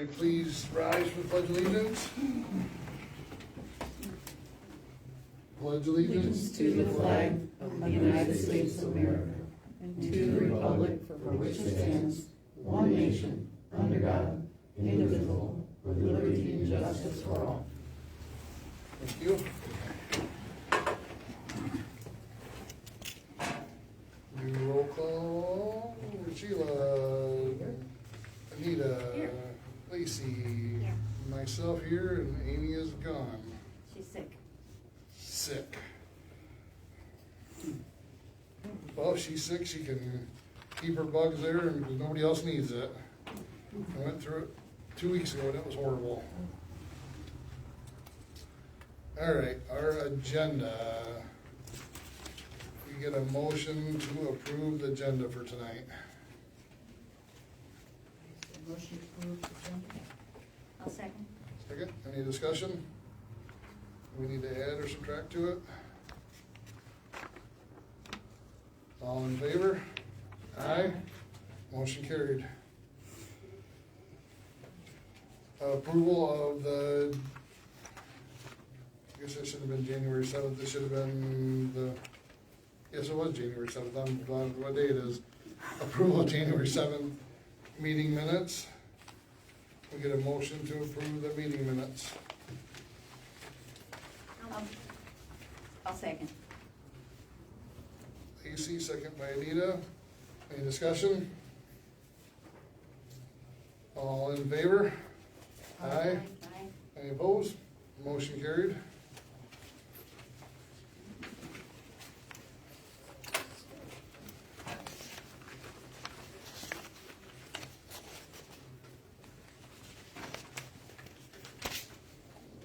everybody please rise for the Pledge of Allegiance? Pledge allegiance to the flag of the United States of America and to the republic for which it stands, one nation, under God, indivisible, with liberty and justice for all. Thank you. New roll call. Sheila, Anita, Here. Lacey, myself here, and Amy is gone. She's sick. Sick. Well, if she's sick, she can keep her bugs there, and because nobody else needs it. I went through it 2 weeks ago, and it was horrible. All right, our agenda. We get a motion to approve the agenda for tonight. Motion to approve the agenda. I'll second. Second, any discussion? We need to add or subtract to it? All in favor? Aye. Motion carried. Approval of the, I guess it should have been January 7th, it should have been the, yes, it was January 7th, I'm glad what day it is. Approval of January 7th meeting minutes. We get a motion to approve the meeting minutes. I'll second. Lacey, second by Anita. Any discussion? All in favor? Aye. Aye. Any opposed? Motion carried.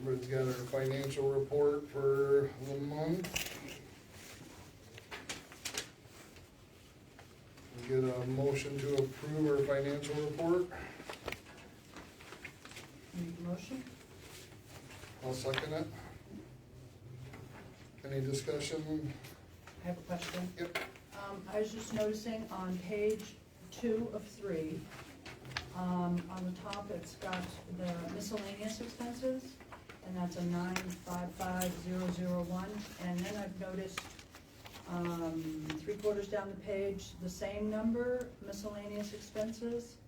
We've got our financial report for the month. We get a motion to approve our financial report. Make a motion? I'll second it. Any discussion? I have a question. Yep. I was just noticing on page 2 of 3, on the top, it's got the miscellaneous expenses, and that's a 955001, and then I've noticed, 3/4 down the page, the same number, miscellaneous expenses.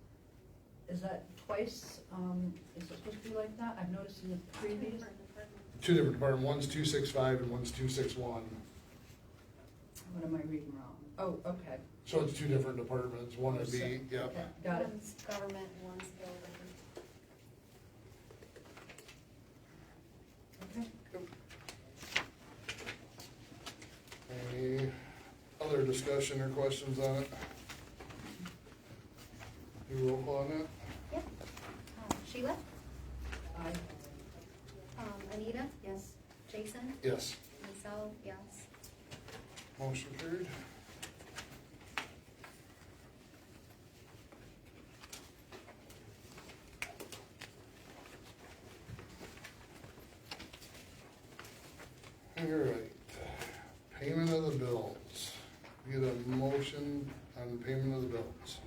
Is that twice, is it supposed to be like that? I've noticed in the previous. Two different departments, one's 265 and one's 261. What am I reading wrong? Oh, okay. So it's two different departments, one would be, yep. Okay, got it. One's government, one's building. Okay. Any other discussion or questions on it? Do roll call on that? Yep. Sheila? Aye. Anita? Yes. Jason? Yes. Myself, yes. Motion carried. All right, payment of the bills. Get a motion on payment of the bills.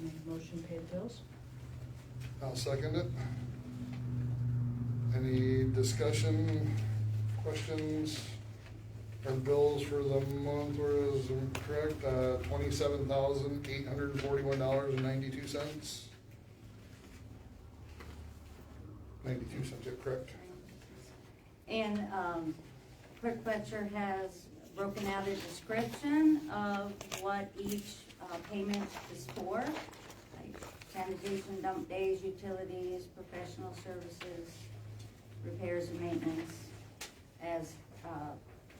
Make a motion to pay the bills? I'll second it. Any discussion, questions? Our bills for the month were, is correct, $27,841.92. 92 cents, yeah, correct. And Clerk Fletcher has broken out a description of what each payment is for, like sanitation, dump days, utilities, professional services, repairs and maintenance, as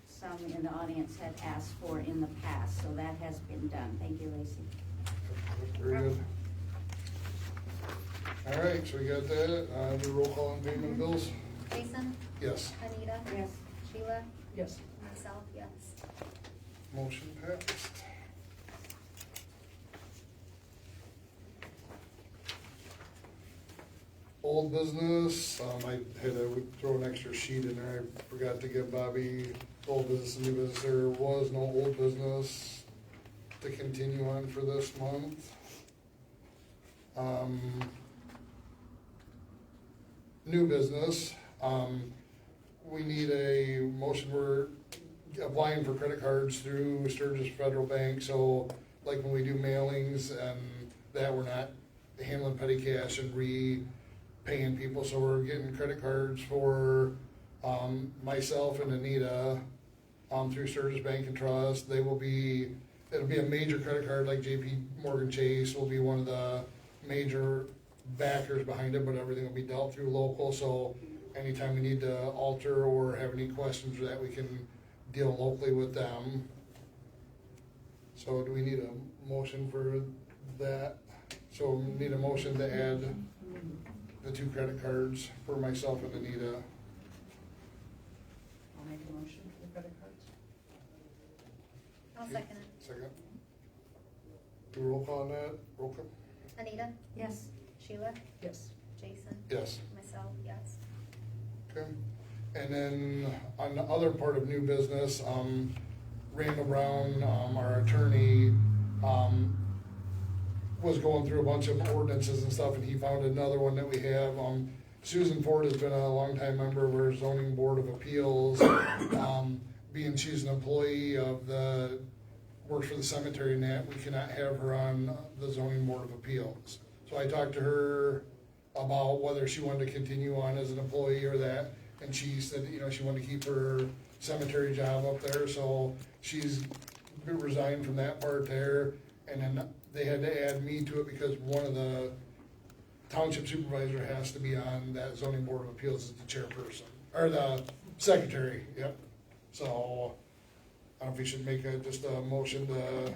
some in the audience had asked for in the past, so that has been done. Thank you, Lacey. Very good. All right, so we got that. Do roll call on payment of bills? Jason? Yes. Anita? Yes. Sheila? Yes. Myself, yes. Motion passed. Old business, I had to throw an extra sheet in there. I forgot to give Bobby old business and new business. There was no old business to continue on for this month. New business, we need a motion, we're applying for credit cards through Sturgis Federal Bank, so like when we do mailings and that, we're not handling petty cash and repaying people, so we're getting credit cards for, myself and Anita, through Sturgis Bank and Trust. It'll be a major credit card, like JP Morgan Chase will be one of the major backers behind it, but everything will be dealt through local, so anytime we need to alter or have any questions or that, we can deal locally with them. So do we need a motion for that? So we need a motion to add the 2 credit cards for myself and Anita. I'll make a motion for the credit cards. I'll second it. Second. Do a roll call on that? Roll call? Anita, Yes. Sheila, Yes. Jason, Yes. myself, yes. Okay. And then on the other part of new business, Randall Brown, our attorney, was going through a bunch of ordinances and stuff, and he found another one that we have. Susan Ford has been a longtime member of our zoning board of appeals, being she's an employee of the, works for the cemetery and that, we cannot have her on the zoning board of appeals. So I talked to her about whether she wanted to continue on as an employee or that, and she said, you know, she wanted to keep her cemetery job up there, so she's resigned from that part there, and then they had to add me to it because one of the township supervisor has to be on that zoning board of appeals as the chairperson, or the secretary, yep. So, I don't know if we should make just a motion to,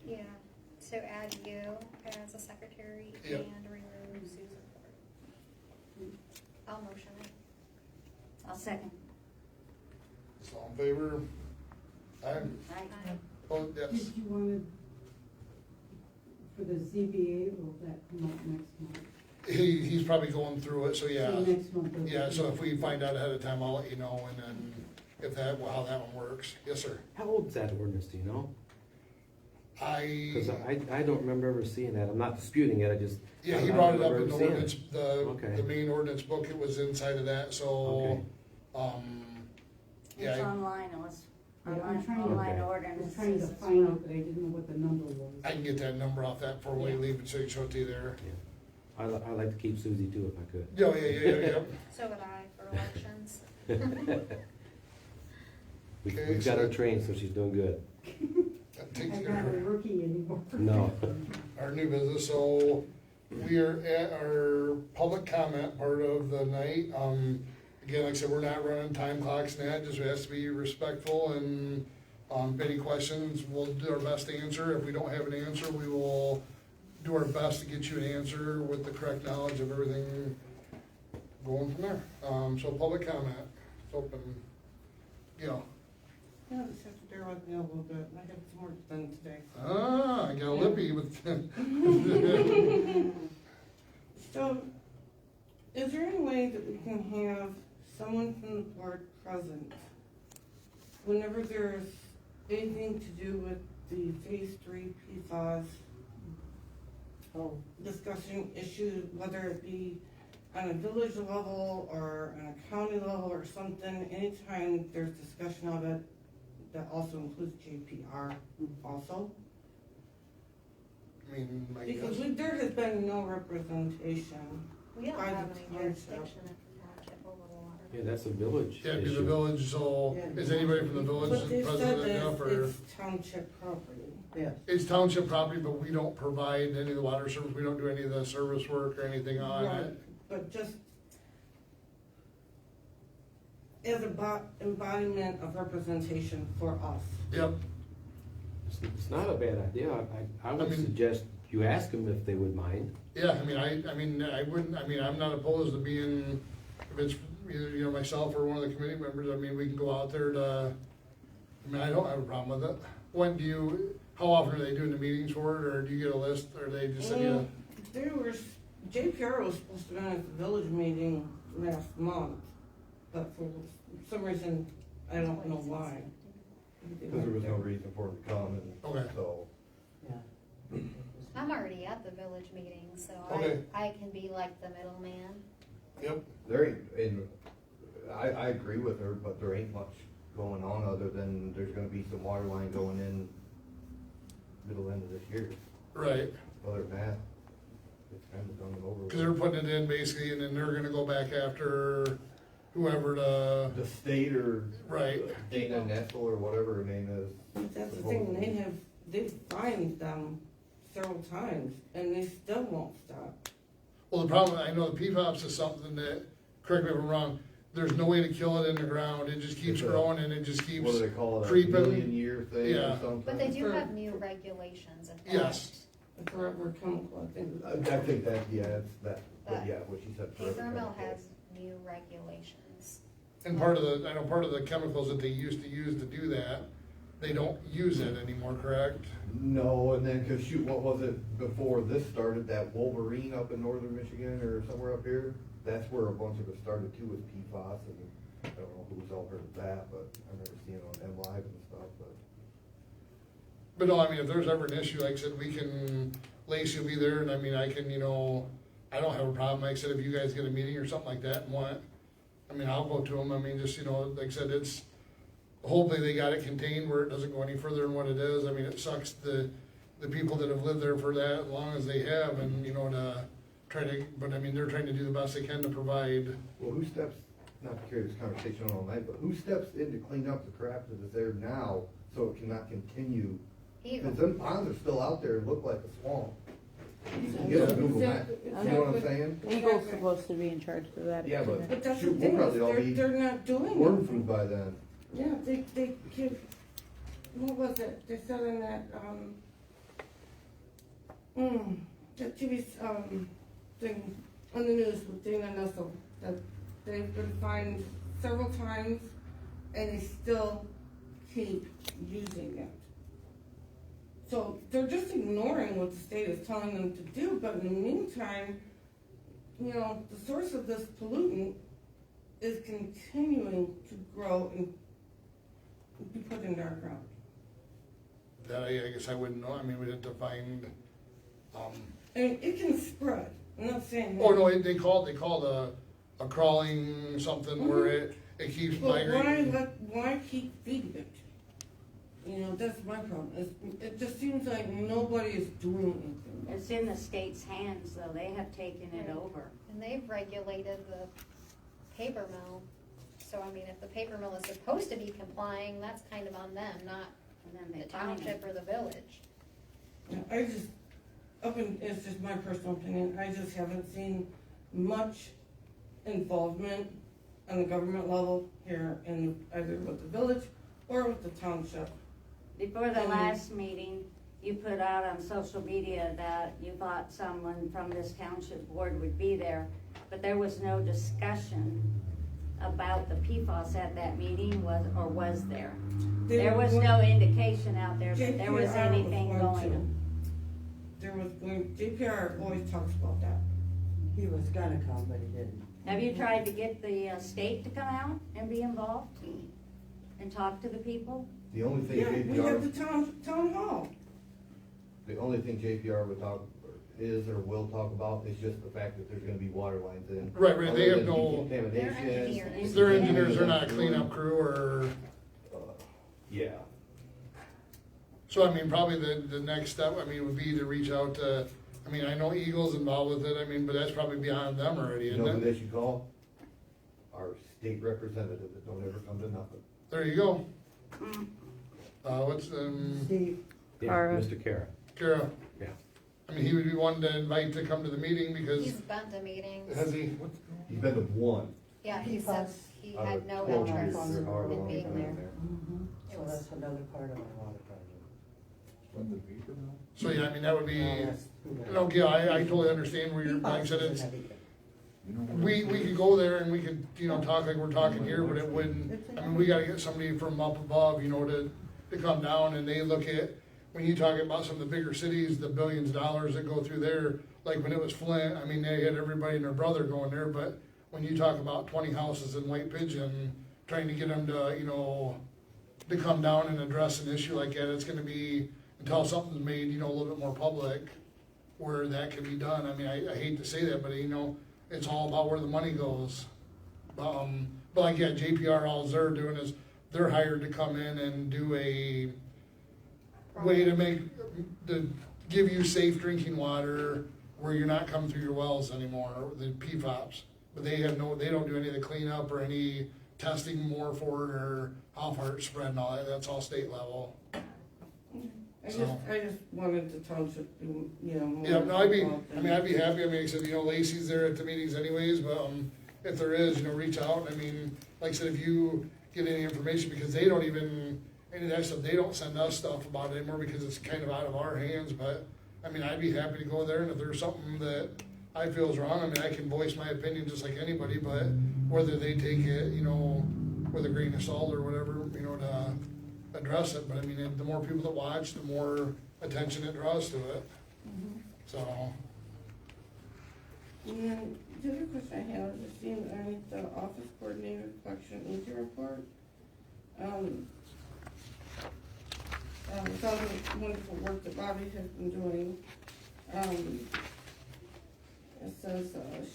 Yeah, so add you as a secretary Yep. and remove Susan Ford. I'll motion it. I'll second. so all in favor? Aye. Aye. Oh, yes. Did you want to, for the ZBA, will that come up next month? He's probably going through it, so yeah. So next month. it'll Yeah, be- so if we find out ahead of time, I'll let you know, and then if that, how that one works. Yes, sir. How old is that ordinance, do you know? Because I, I don't remember ever seeing that. I'm not disputing it, I just. yeah, I he don't brought it up remember in the seeing it. ordinance, Okay. the main ordinance book, it was inside of that, so, Okay. It's yeah, online, it was Yeah, I'm online, trying to- online Okay. I was ordinances. trying to as find well. out, but I didn't know what the number was. I can get that number off that before we Yeah. leave, and so you show it to you there. Yeah. I like to keep Susie too if I could. Yeah. So would I for elections. Okay, We've got so- her trained, so she's doing good. That takes I'm care not of a rookie anymore. No. our new business, so we are at our public comment part of the night. Again, like I said, we're not running time clocks and that, just we have to be respectful, and, if any questions, we'll do our best to answer. If we don't have an answer, we will do our best to get you an answer with the correct knowledge of everything going from there. So public comment, it's open, Yeah, just have to bear with me a little bit. I have some work done today. I got a lippy with. So, is there any way that we can have someone from the board present whenever there's anything to do with the phase 3 PFAS discussion issue, whether it be on a village level or on a county level or something, anytime there's discussion of it, that also includes JPR also? I mean, I Because guess, there has been no representation. We don't By the have any township. jurisdiction at the township over the water. Yeah, that's a village yeah, because the issue. village, so is anybody from the village But they said president enough, that or? it's township property. Yes. It's township property, but we don't provide any of the water service, we don't do any of the service work or anything on Right, it. but just as a embodiment of representation for us. Yep, It's not a bad idea. I would I mean- suggest you ask them if they would mind. yeah, I wouldn't, I'm not opposed to being, if it's, either, you know, myself or one of the committee members, we can go out there to, I don't have a problem with it. When do you, how often are they doing the meetings for it, or do you get a list, or they just send you? There was, JPR was supposed to be at the village meeting last month, but for some reason, I don't know why. Because there was no reason for him to come, and Okay. so, Yeah. I I'm already at the village meeting, so Okay. I can be like the middleman. Yep, There ain't, and I agree with her, but there ain't much going on other than there's gonna be some water line going in middle end of this year. right, Other than that, it's kind of done and over. cause they're putting it in basically, and then they're gonna go back after whoever the, The state or. Right. Dana Nestle or whatever her name is. But that's the thing, they've fined them several times, and they still won't stop. well, the problem, I know the PFOS is something that, correct me if I'm wrong, there's no way to kill it in the ground, it just keeps It's a- growing and it just keeps What do they call it, a creeping. million-year thing or Yeah. something? But they do have new regulations and Yes. The forever chemical, I think. I think that, yeah, it's that, but But yeah, what she said. Paper mill has new regulations. And part of the, I know part of the chemicals that they used to use to do that, they don't use it anymore, correct? No, and then, cause shoot, what was it before this started, that Wolverine up in northern Michigan or somewhere up here? That's where a bunch of it started too, with PFAS, and I don't know who's all heard of that, but I remember seeing it on M Live and stuff, but. But no, I mean, if there's ever an issue, like I said, we can, Lacey will be there, and I mean, I can, I don't have a problem, like I said, if you guys get a meeting or something like that and want, I mean, I'll go to them, I mean, just, like I said, it's, hopefully they got it contained where it doesn't go any further than what it is, I mean, it sucks the people that have lived there for that long as they have, and, to try to, but I mean, they're trying to do the best they can to provide. Well, who steps, not to carry this conversation on all night, but who steps in to clean up the crap that is there now so it cannot continue? Because them ponds are still out there and look like a swamp. You can get a Google map, you know what I'm saying? Eagle's supposed to be in charge of that. Yeah, but But that's the shoot, we'll thing, probably all be they're not doing worm it. food by then. Yeah, they give, what was it, they're selling that, that TV, thing on the news with Dana Nestle, that they've been fined several times, and they still keep using it. So they're just ignoring what the state is telling them to do, but in the meantime, the source of this pollutant is continuing to grow and be put into our ground. That I guess I wouldn't know, I mean, we'd have to find, I mean, it can spread, I'm not saying. oh, no, they call a crawling something where it keeps But migrating. why keep feeding it? That's my problem, it just seems like nobody is doing anything. It's in the state's hands, though, they have taken it over. And they've regulated the paper mill. So, I mean, if the paper mill is supposed to be complying, that's kind of on them, not And then they the fine township them. or the village. I just, it's just my personal opinion, I just haven't seen much involvement on the government level here in either with the village or with the township. Before the last meeting, you put out on social media that you thought someone from this township board would be there, but there was no discussion about the PFAS at that meeting, was there? There was no indication out there that there was anything going on. JPR always talks about that. He was gonna come, but he didn't. Have you tried to get the state to come out and be involved and talk to the people? The only thing Yeah, we have JPR, the town hall. the only thing JPR would talk, is or will talk about is just the fact that there's gonna be water lines in. Right, they Other have than no, decontamination. They're engineers. their engineers are not a cleanup crew or, Yeah. so I mean, probably the next step, I mean, would be to reach out to, I mean, I know Eagle's involved with it, I mean, but that's probably beyond them already, You isn't know who it? they should call? Our state representative that don't ever come to nothing. There you go. Mm. What's, Steve. Yeah, Kara. Mr. Kara. Kara? Yeah. I mean, he would be one to invite to come to the meeting because, He's been to meetings. has he? He's been to one. Yeah, he said he out had of no 12 interest years, or however in long being he's there. been there. It So was- that's another part of our water project. So, yeah, I mean, that would be, Yes. yeah, I totally understand where you're, like I said, it's, we could go there and we could, talk like we're talking here, but it wouldn't, I mean, we gotta get somebody from up above, to come down and they look at, when you talk about some of the bigger cities, the billions of dollars that go through there, like when it was Flint, I mean, they had everybody and their brother going there, but when you talk about 20 houses in White Pigeon, trying to get them to, to come down and address an issue like that, it's gonna be, until something's made, a little bit more public, where that can be done. I mean, I hate to say that, but you know, it's all about where the money goes. But like, yeah, JPR, all they're doing is they're hired to come in and do a way to give you safe drinking water where you're not coming through your wells anymore, the PFOS. But they don't do any of the cleanup or any testing more for it or how far it's spread and all that. That's all state level. I just wanted the township to, you know, more. Yeah, no, I'd be happy. I mean, I said, you know, Lacey's there at the meetings anyways, but, if there is, you know, reach out. I mean, like I said, if you get any information, because they don't even, any of that stuff, they don't send us stuff about it anymore because it's kind of out of our hands, but, I mean, I'd be happy to go there, and if there's something that I feel is wrong, I mean, I can voice my opinion just like anybody, but whether they take it, you know, with a grain of salt or whatever, you know, to address it, but I mean, the more people that watch, the more attention it draws to it, so. And then the other question I have is just seeing underneath the office coordinator collection agent report. With all the wonderful work that Bobby has been doing, it says,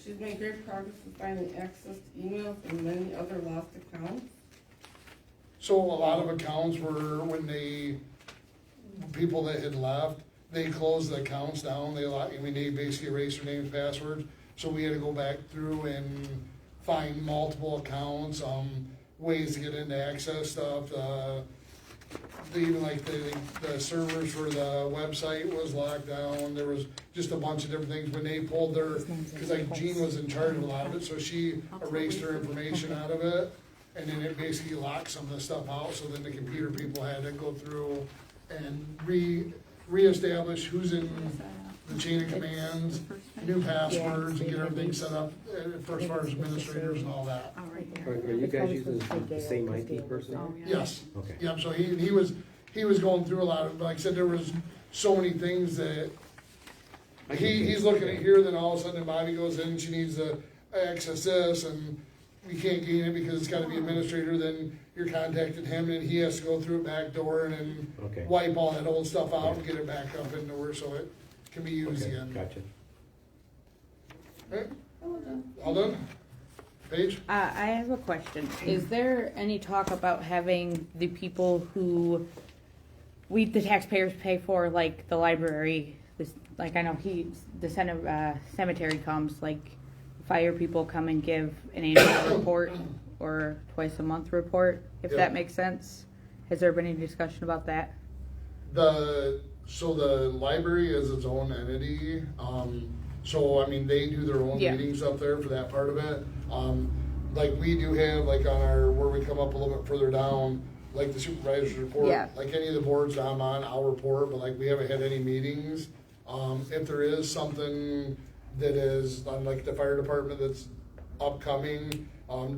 she's made great progress in finding access to emails and many other lost accounts. So a lot of accounts were, people that had left, they closed the accounts down, they basically erased their names, passwords. So we had to go back through and find multiple accounts, ways to get into access stuff. Even like the servers for the website was locked down. There was just a bunch of different things when they pulled because like Jean was in charge of a lot of it, so she erased her information out of it. And then it basically locked some of the stuff out, so then the computer people had to go through and reestablish who's in the chain of commands, new passwords, and get everything set up for as far as administrators and all that. Are you guys using the same IT person? Yes. Okay. Yep, so he was going through a lot of, like I said, there was so many things that he's looking at here, then all of a sudden Bobby goes in, she needs to access this, and we can't gain it because it's gotta be administrator, then you're contacting him, and he has to go through a back door and then Okay. wipe all that old stuff out and get it back up into where, so it can be used Okay, again. gotcha. Okay, all done? Paige? I have a question. Is there any talk about having the people who the taxpayers pay for, like the library, like I know the cemetery comes, like fire people come and give an annual report or twice a month report, if that makes sense? Has there been any discussion about that? So the library is its own entity, so I mean, they do their own meetings up there for that part of it. Like we do have, like on where we come up a little bit further down, like the supervisor's report, like any of the boards that I'm on, I'll report, but like we haven't had any meetings. If there is something that is on like the fire department that's upcoming,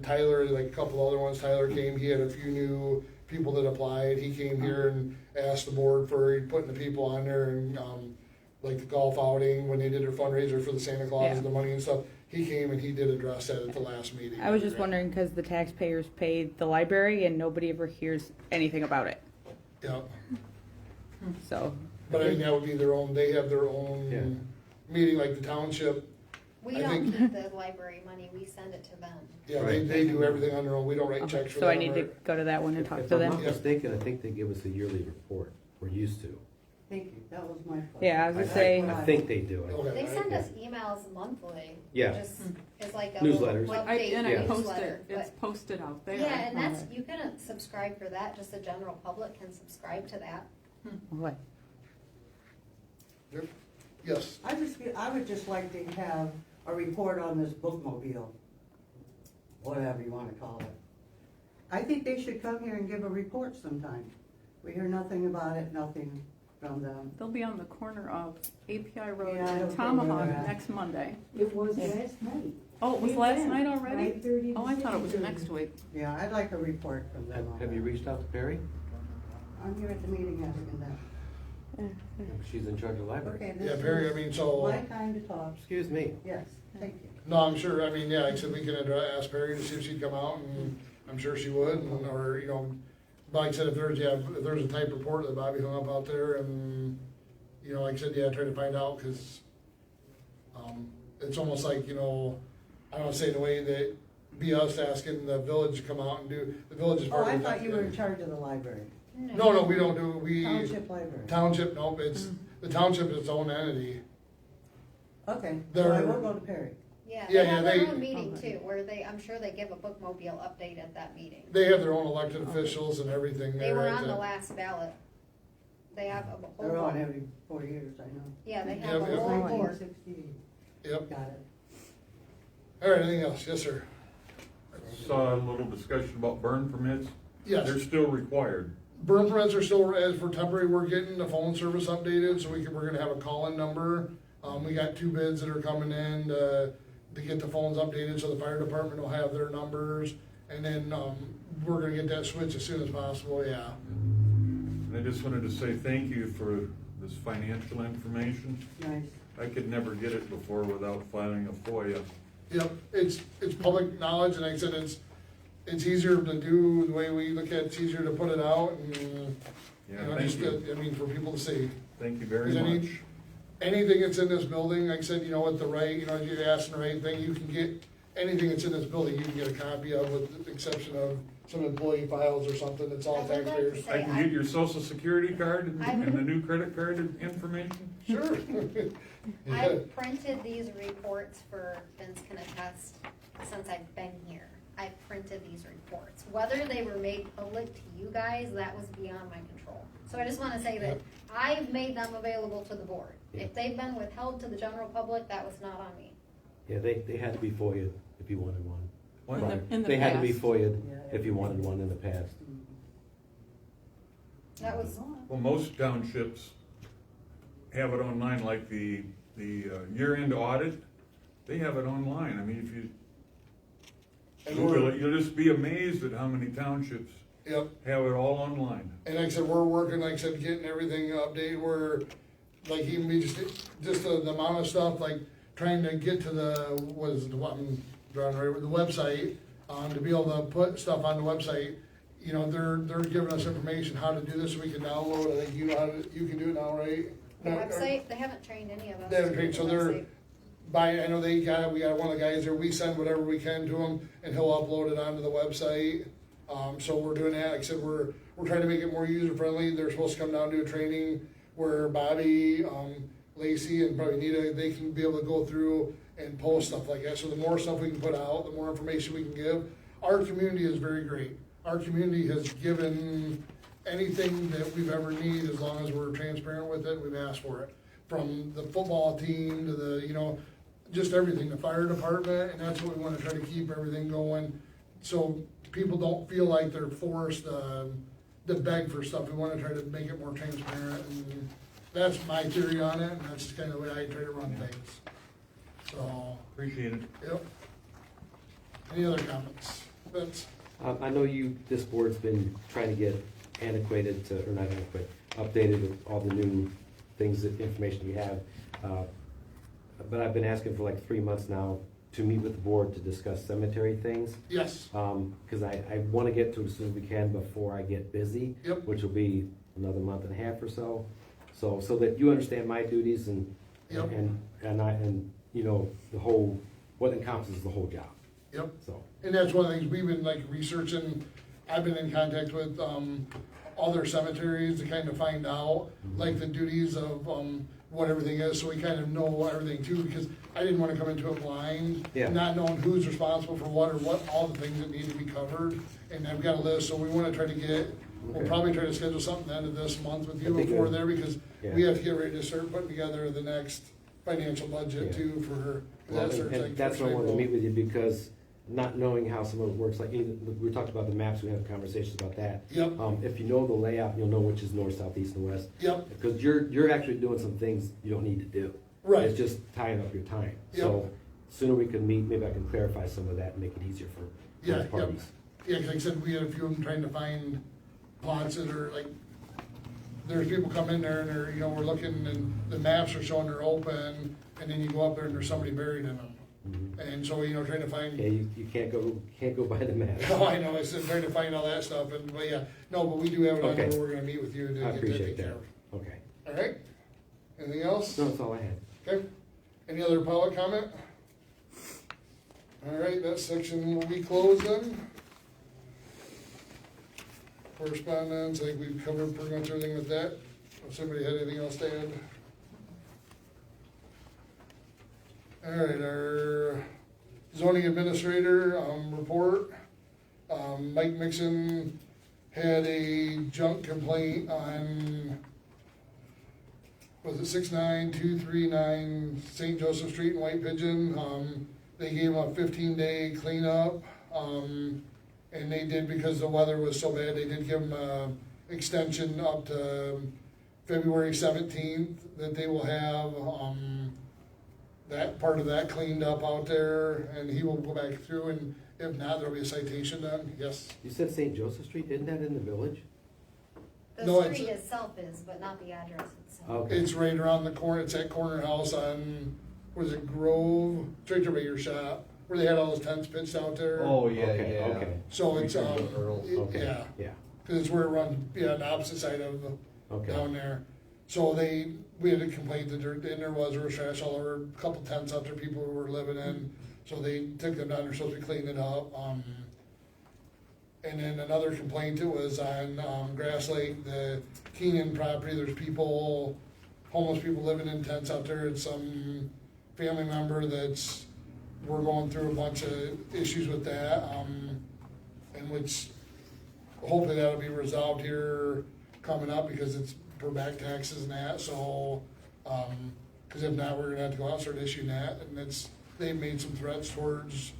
Tyler, like a couple other ones, Tyler came, he had a few new people that applied, he came here and asked the board for putting the people on there, and like the golf outing, when they did their fundraiser for the Santa Claus and the money and stuff, he came and he did address that at the last meeting. I was just wondering, because the taxpayers pay the library and nobody ever hears anything about it, Yeah, so. but I mean, that would be their own, they have their own meeting, like the township. We I don't think- keep the library money, we send it to them. Yeah, they do everything on their own, we don't write checks for them. So I need to go to that one and talk If to I'm them? not mistaken, I think they give us a yearly report. We're used to. Thank you, that was my question. Yeah, I was gonna say, I think they do. Okay. They send us emails monthly. Yeah. Just as like a Newsletters. little I update post newsletter. it, it's But- posted out there. Yeah, and that's, you can subscribe for that, just the general public can subscribe to that. what? Yes, I would just like to have a report on this bookmobile, whatever you wanna call it. I think they should come here and give a report sometime. We hear nothing about it, nothing from them. They'll be on the corner of API Road Yeah, I don't and think Tomahawk they're at- next Monday. It was last night. Oh, it was last night already? 5:30 to Oh, I thought it was 6:30. next week. Yeah, I'd like a report from them on Have you that. reached out to Perry? I'm here at the meeting asking that. She's in charge of the library. Okay, yeah, this Perry, I is mean, so, my time to talk. Excuse me. Yes, thank you. no, I'm sure, I mean, yeah, like I said, we can ask Perry to see if she'd come out, and I'm sure she would, or, you know, like I said, if there's a type report that Bobby hung up out there, and, you know, like I said, try to find out, cause It's almost like, I don't wanna say in a way that be us asking the village to come out and do, the village is Oh, part I of thought you were in charge of the library. No, we don't do, Township library. Township, nope, it's, the township is its own entity. Okay, so They're- I will go to Perry. Yeah, Yeah, they have their they- own meeting too, where I'm sure they give a bookmobile update at that meeting. They have their own elected officials and everything They there. were at on the the- last ballot. They have a They're whole, on every 4 years, I know. yeah, they Yeah, have a yeah. whole board. 1968. Yep, Got it. alright, anything else? Yes, sir. Saw a little discussion about burn permits. Yes. They're still required. Burn permits are still, as for temporary, we're getting the phone service updated, so we're gonna have a call-in number. We got 2 bids that are coming in, to get the phones updated, so the fire department will have their numbers. And then, we're gonna get that switched as soon as possible, yeah. And I just wanted to say thank you for this financial information. Nice. I could never get it before without filing a FOIA. Yep, it's public knowledge, and like I said, it's easier to do the way we look at it, it's easier to put it out, and, Yeah, thank just, you. for people to see. Thank you very Is any- much. Anything that's in this building, like I said, with the right, you're asking the right thing, you can get, anything that's in this building, you can get a copy of, with the exception of some employee files or something, it's all I would like to taxpayers. say- I can get your social security card I- and the new credit card information? Sure. I've printed these reports for Vince can attest since I've been here. I've printed these reports. Whether they were made public to you guys, that was beyond my control. So I just wanna say that I've made them available to the board. If they've been withheld to the general public, that was not on me. Yeah, they had to be FOIA if you wanted one. What? Right. in the They had to be past. FOIA Yeah. if you wanted one in the past. That was, Well, most townships have it online, like the year-end audit, they have it online. I mean, if you And Google we're- it, you'll just be amazed at how many townships Yep, have it all online. and like I said, we're working, like I said, getting everything updated, we're, like, even we just the amount of stuff, like, trying to get to the website, to be able to put stuff on the website. They're giving us information how to do this, so we can download it, I think you can do it now, right? the website, they haven't trained any of us. They haven't to trained, do so the they're, website. I know we got one of the guys there, we send whatever we can to him, and he'll upload it onto the website. So we're doing that, like I said, we're trying to make it more user-friendly. They're supposed to come down to a training where Bobby, Lacey, and probably Nita, they can be able to go through and post stuff like that. So the more stuff we can put out, the more information we can give. Our community is very great. Our community has given anything that we've ever needed, as long as we're transparent with it, we've asked for it. From the football team to the, just everything, the fire department, and that's what we wanna try to keep everything going. So people don't feel like they're forced, to beg for stuff. We wanna try to make it more transparent, and that's my theory on it, and that's kinda the way I try to run things. So, Appreciate it. yep. Any other comments? Vince? I know this board's been trying to get antiquated to, or not antiquated, updated with all the new things, information we have. But I've been asking for like 3 months now to meet with the board to discuss cemetery things. Yes. Because I want to get to it as soon as we can before I get busy. Yep. Which will be another month and a half or so. So that you understand my duties and Yep. and the whole, what encompasses the whole job. Yep. So. And that's one of the things we've been like researching. I've been in contact with other cemeteries to kind of find out like the duties of what everything is, so we kind of know everything too, because I didn't want to come into it blind, Yeah. not knowing who's responsible for what, or what, all the things that need to be covered. And I've got a list, so we want to try to get, we'll Okay. probably try to schedule something the end of this month with you That'd be before good. there, because Yeah. we have to get ready to start putting together the next financial budget Yeah. too for her. Well, and that's why I wanted to meet with you, because not knowing how some of it works, like we talked about the maps, we had conversations about that. Yep. If you know the layout, you'll know which is north, south, east, and west. Yep. Because you're actually doing some things you don't need to do. Right. It's just tying up your time. Yep. So sooner we can meet, maybe I can clarify some of that and make it easier for Yeah, both yep. parties. Yeah, 'cause like I said, we had a few of them trying to find plots that are like, there's people come in there and they're, we're looking and the maps are showing they're open, and then you go up there and there's somebody buried in them. And so, trying to find. Yeah, you can't go by the map. Oh, I know, I said trying to find all that stuff, but yeah, no, but we do have it on Okay. there, we're gonna meet with you to I get that appreciate taken care that. of. Okay. All right? Anything else? No, that's all I had. Okay. Any other public comment? All right, that section will be closed then. Correspondence, I think we've covered pretty much everything with that. If somebody had anything else to add. All right, our zoning administrator, report. Mike Mixon had a junk complaint on, was it 69239 St. Joseph Street in White Pigeon? They gave him a 15-day cleanup, and they did, because the weather was so bad, they did give him a extension up to February 17th that they will have, that part of that cleaned up out there, and he will go back through, and if not, there'll be a citation done, yes. You said St. Joseph Street, isn't that in the village? No, The it's- street itself is, but not the address itself. Okay. It's right around the corner, it's that corner house on, was it Grove? It's right there by your shop, where they had all those tents pitched out there. Oh, yeah, Okay, yeah. okay. So it's, We turned to Earl's. Okay, yeah, yeah, cause it's where it runs, yeah, on the opposite side of, okay. down there. So we had a complaint that there was trash all over, a couple tents out there people were living in, so they took them down there, supposed to clean it up. And then another complaint, it was on, Grass Lake, the Keenan property, there's people, homeless people living in tents out there, and some family member we're going through a bunch of issues with that, and which, hopefully that'll be resolved here coming up, because it's for back taxes and that, so, cause if not, we're gonna have to go out and start issuing that, and they made some threats towards,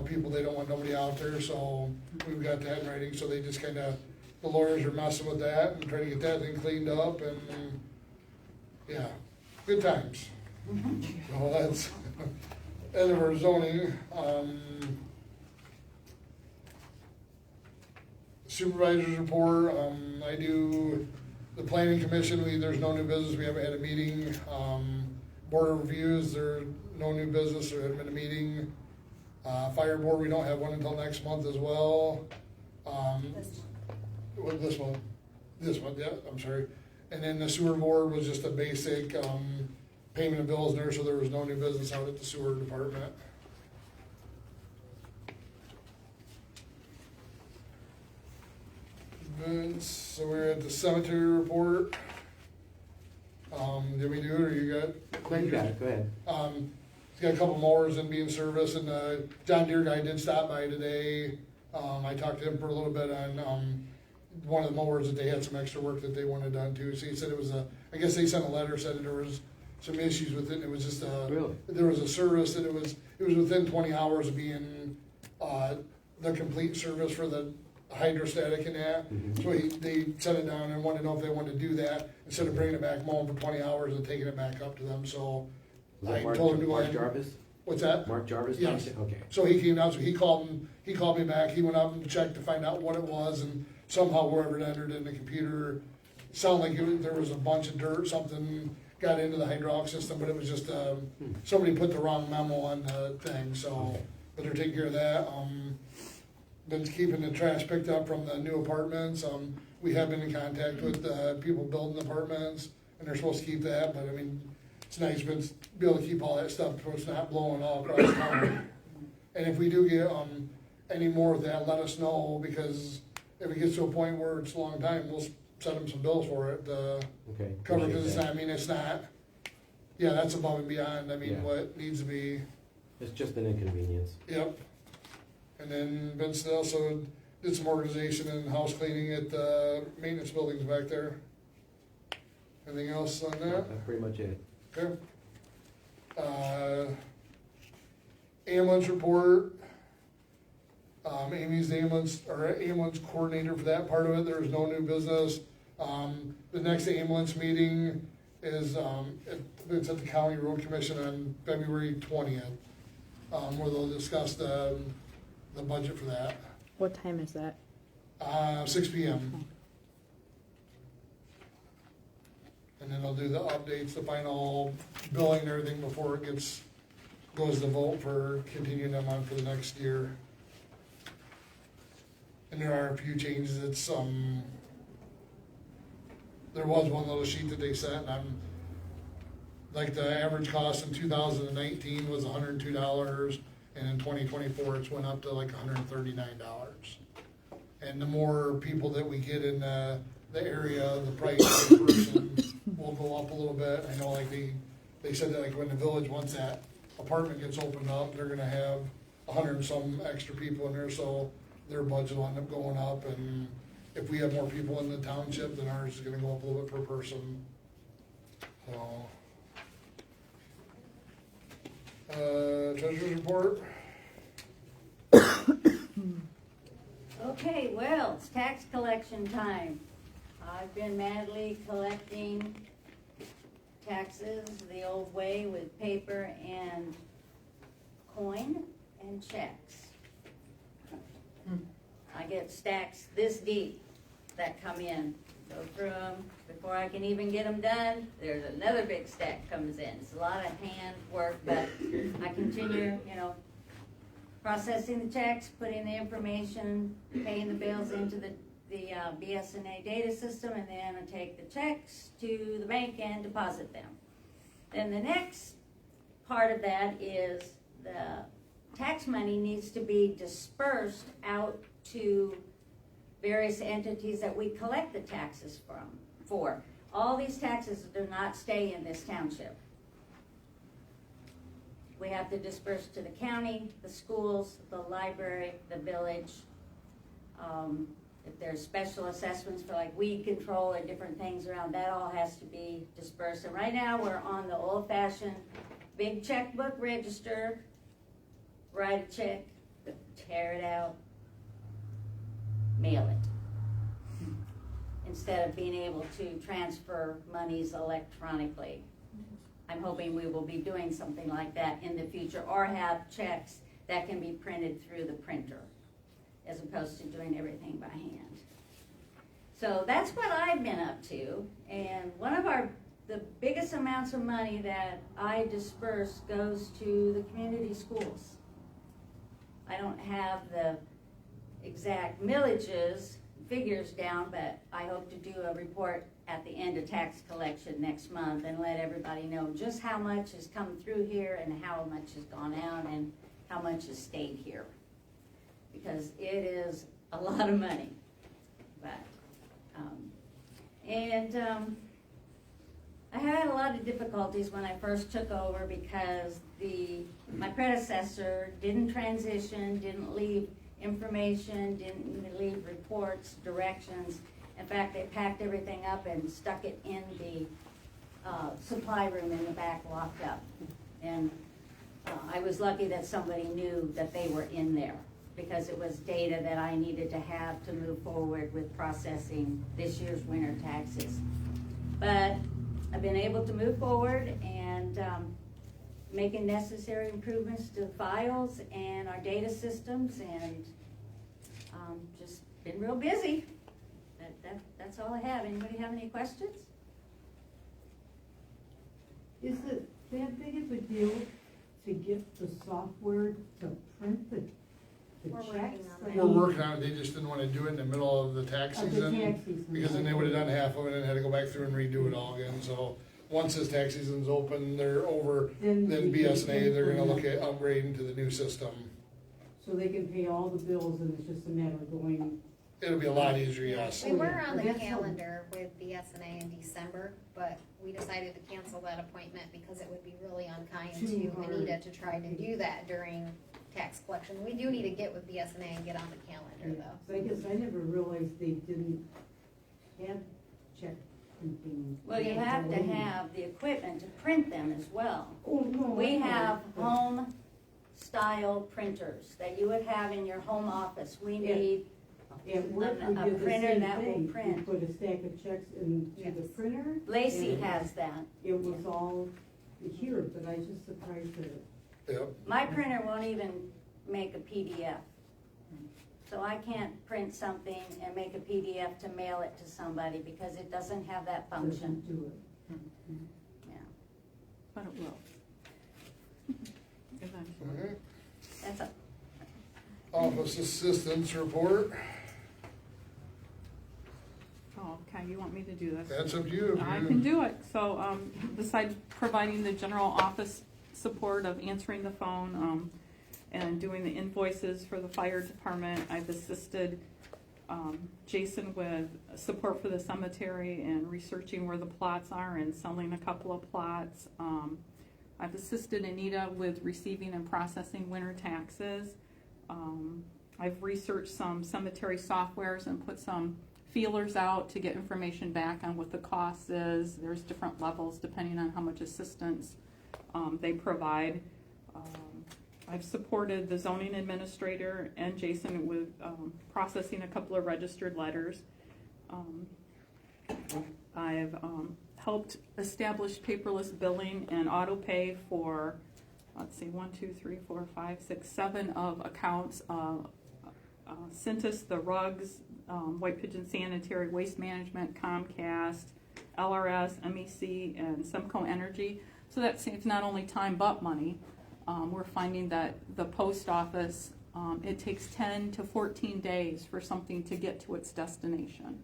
people, they don't want nobody out there, so we've got that in writing, so they just kinda, the lawyers are messing with that and trying to get that thing cleaned up, and, yeah, good times. So that's, end of our zoning, supervisor's report, I do the planning commission, there's no new business, we haven't had a meeting. Board of reviews, there's no new business, there hasn't been a meeting. Fire board, we don't have one until next month as well. This month, yeah, I'm sorry. And then the sewer board was just a basic, payment of bills there, so there was no new business out at the sewer department. So we're at the cemetery report. Did we do it, or you got? No, you got it, go ahead. He's got a couple mowers in being serviced, and the John Deere guy did stop by today. I talked to him for a little bit on, one of the mowers, that they had some extra work that they wanted done too. So he said it was I guess they sent a letter, said that there was some issues with it, and it was just Really? there was a service that it was within 20 hours of being, the complete service for the hydrostatic and that. Mhm. So they set it down and wanted to know if they wanted to do that, instead of bringing it back home for 20 hours and taking it back up to them, so. Was that I Mark, told him to go Mark ahead. Jarvis? What's that? Mark Jarvis? Yes. Okay. So he came down, so he called me back, he went up and checked to find out what it was, and somehow whoever it entered in the computer, sounded like there was a bunch of dirt, something got into the hydraulic system, but it was just, somebody put the wrong memo on the thing, so, Okay. but they're taking care of that. Been keeping the trash picked up from the new apartments, we have been in contact with, people building apartments, and they're supposed to keep that, but I mean, it's nice to be able to keep all that stuff, so it's not blowing all across town. And if we do get, any more of that, let us know, because if it gets to a point where it's a long time, we'll send them some bills for it, Okay. cover, appreciate because it's that. not, it's not, yeah, that's above and beyond, Yeah. what needs to be, It's just an inconvenience. yep. And then Vincent also did some organization and house cleaning at the maintenance buildings back there. Anything else on that? That's pretty much it. Okay. Ambulance report. Amy's the ambulance coordinator for that part of it, there's no new business. The next ambulance meeting is, it's at the County Road Commission on February 20th, where they'll discuss the budget for that. What time is that? 6 p.m. And then they'll do the updates, the final billing and everything before it goes to vote for continuing them on for the next year. And there are a few changes, there was one little sheet that they sent, and like the average cost in 2019 was $102, and in 2024 it's went up to like $139. And the more people that we get in the area, the price per person will go up a little bit. I know like they said that like when the village, once that apartment gets opened up, they're gonna have 100 and some extra people in there, so their budget will end up going up. And if we have more people in the township, then ours is gonna go up a little bit per person. So, treasurer's report. Okay, well, it's tax collection time. I've been madly collecting taxes the old way with paper and coin and checks. I get stacks this deep that come in. Go through them. Before I can even get them done, there's another big stack comes in. It's a lot of hand work, but I continue, processing the checks, putting the information, paying the bills into the BSNA data system, and then I take the checks to the bank and deposit them. Then the next part of that is the tax money needs to be dispersed out to various entities that we collect the taxes for. All these taxes do not stay in this township. We have to disperse to the county, the schools, the library, the village. If there's special assessments for like weed control and different things around, that all has to be dispersed. And right now we're on the old-fashioned big checkbook register, write a check, tear it out, mail it, instead of being able to transfer monies electronically. I'm hoping we will be doing something like that in the future, or have checks that can be printed through the printer, as opposed to doing everything by hand. So that's what I've been up to, and one of the biggest amounts of money that I disperse goes to the community schools. I don't have the exact millages, figures down, but I hope to do a report at the end of tax collection next month and let everybody know just how much has come through here and how much has gone out and how much has stayed here. Because it is a lot of money. But, I had a lot of difficulties when I first took over because my predecessor didn't transition, didn't leave information, didn't leave reports, directions. In fact, they packed everything up and stuck it in the supply room in the back, locked up. And I was lucky that somebody knew that they were in there, because it was data that I needed to have to move forward with processing this year's winter taxes. But I've been able to move forward and making necessary improvements to the files and our data systems, and just been real busy. That's all I have. Anybody have any questions? Is it that big of a deal to get the software to print the We're checks? working on Like, that. We're working on it, they just didn't wanna do it in the middle of the tax Of the season. tax season. Because then they would've done half of it and had to go back through and redo it all again, so once this tax season's open, they're over, Then then you can BSNA, they're gonna look implement. at upgrading to the new system. So they can pay all the bills and it's just a matter of going, It'll be a lot easier, yes. We were on the That's calendar with BSNA in December, but we decided to cancel that appointment because it would be really unkind Too to hard. Anita to try to do that during tax collection. We do need to get with BSNA and get on the calendar though. so I guess I never realized they didn't have check printing. Well, you have to have the equipment to print them as well. Oh, no. We I know, have but- home style printers that you would have in your home office. We Yeah. need At work, we a did the printer same that will thing. print. We put a stack of checks into the Yes. printer. Lacey and has that. It was all here, but I was just surprised that it. Yep, My printer won't even make a PDF. So I can't print something and make a PDF to mail it to somebody because it doesn't have that function. doesn't do it. Yeah, But it will. Eventually. okay. that's a, Office assistants report. Oh, okay, you want me to do do this. That's up to you. If I you- can do it. So, besides providing the general office support of answering the phone, and doing the invoices for the fire department, I've assisted, Jason with support for the cemetery and researching where the plots are and selling a couple of plots. I've assisted Anita with receiving and processing winter taxes. I've researched some cemetery softwares and put some feelers out to get information back on what the cost is. There's different levels depending on how much assistance they provide. I've supported the zoning administrator and Jason with processing a couple of registered letters. I've helped establish paperless billing and auto pay for, let's see, 1, 2, 3, 4, 5, 6, 7 of accounts. Cintas, the rugs, White Pigeon Sanitary, Waste Management, Comcast, LRS, MEC, and Semco Energy. So that saves not only time but money. We're finding that the post office, it takes 10 to 14 days for something to get to its destination.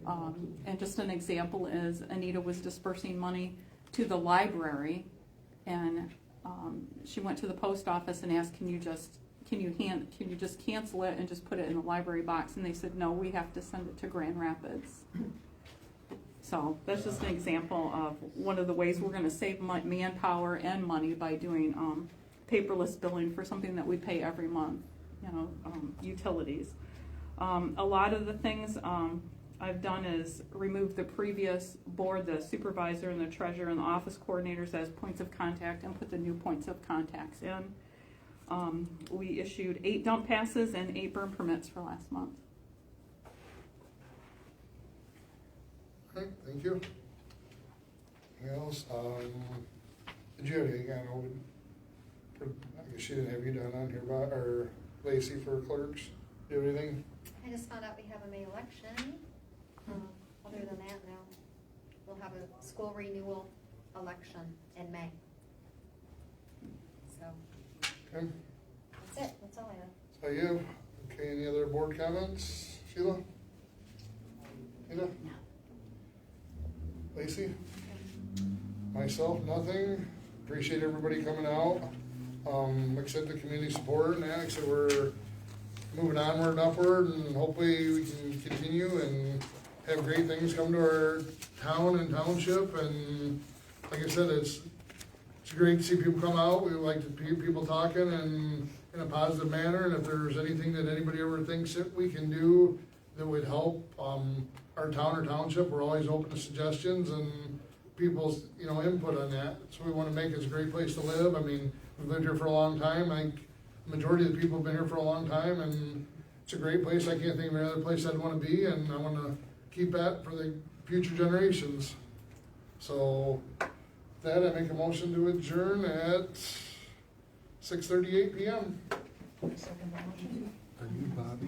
And just an example is Anita was dispersing money to the library, and she went to the post office and asked, can you just cancel it and just put it in the library box? And they said, no, we have to send it to Grand Rapids. So that's just an example of one of the ways we're going to save manpower and money by doing paperless billing for something that we pay every month, utilities. A lot of the things I've done is remove the previous board, the supervisor and the treasurer and the office coordinators as points of contact and put the new points of contacts in. We issued 8 dump passes and 8 burn permits for last month. Okay, thank you. Anything else? Did you have anything I guess she didn't have you done on here, or Lacey for clerks? Do you have anything? I just found out we have a May election. Other than that, no. We'll have a school renewal election in May. So, Okay. that's it. That's all I have. So you, okay, any other board comments? Sheila? Tina? No. Lacey? Myself, nothing. Appreciate everybody coming out. Accept the community support, and like I said, we're moving onward and upward, and hopefully we can continue and have great things come to our town and township. And like I said, it's great to see people come out. We like to hear people talking and in a positive manner. And if there's anything that anybody ever thinks that we can do that would help our town or township, we're always open to suggestions and people's input on that. So we want to make it a great place to live. I mean, we've lived here for a long time. I think the majority of the people have been here for a long time, and it's a great place. I can't think of any other place I'd want to be, and I want to keep that for the future generations. So with that, I make a motion to adjourn at 6:38 p.m. Second motion. Are you Bobby?